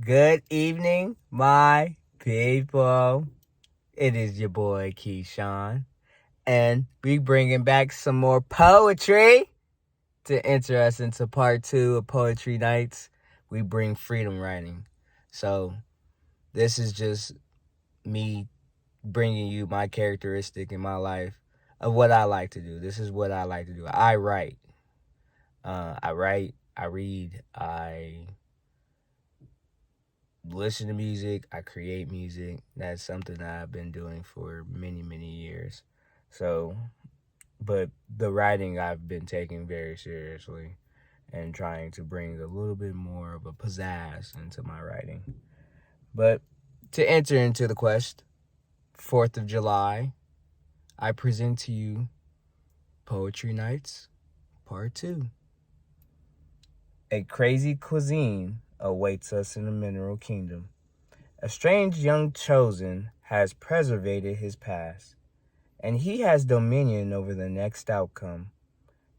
Good evening, my people. It is your boy Keyshawn, and we bringing back some more poetry to enter us into part 2 of Poetry Nights. We bring freedom writing. So this is just me bringing you my characteristic in my life of what I like to do. This is what I like to do. I write. I write. I read. I listen to music, I create music. That's something that I've been doing for many, many years. So, but the writing I've been taking very seriously and trying to bring a little bit more of a pizzazz into my writing. But to enter into the quest, 4th of July, I present to you Poetry Nights, Part 2. A crazy cuisine awaits us in the mineral kingdom. A strange young chosen has preservated his past, and he has dominion over the next outcome.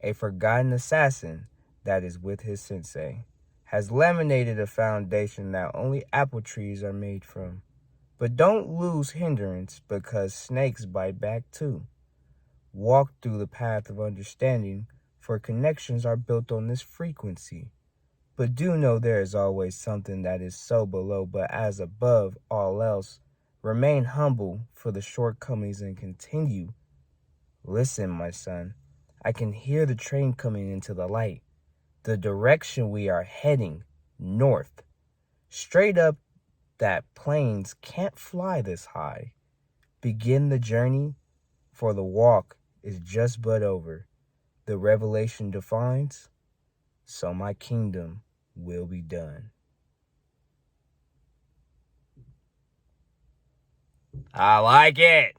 A forgotten assassin that is with his sensei has laminated a foundation that only apple trees are made from. But don't lose hindrance because snakes bite back too. Walk through the path of understanding, for connections are built on this frequency. But do know there is always something that is so below, but as above all else, remain humble for the shortcomings and continue. Listen, my son, I can hear the train coming into the light. The direction we are heading, north. Straight up that planes can't fly this high. Begin the journey, for the walk is just but over. The revelation defines, so my kingdom will be done. I like it.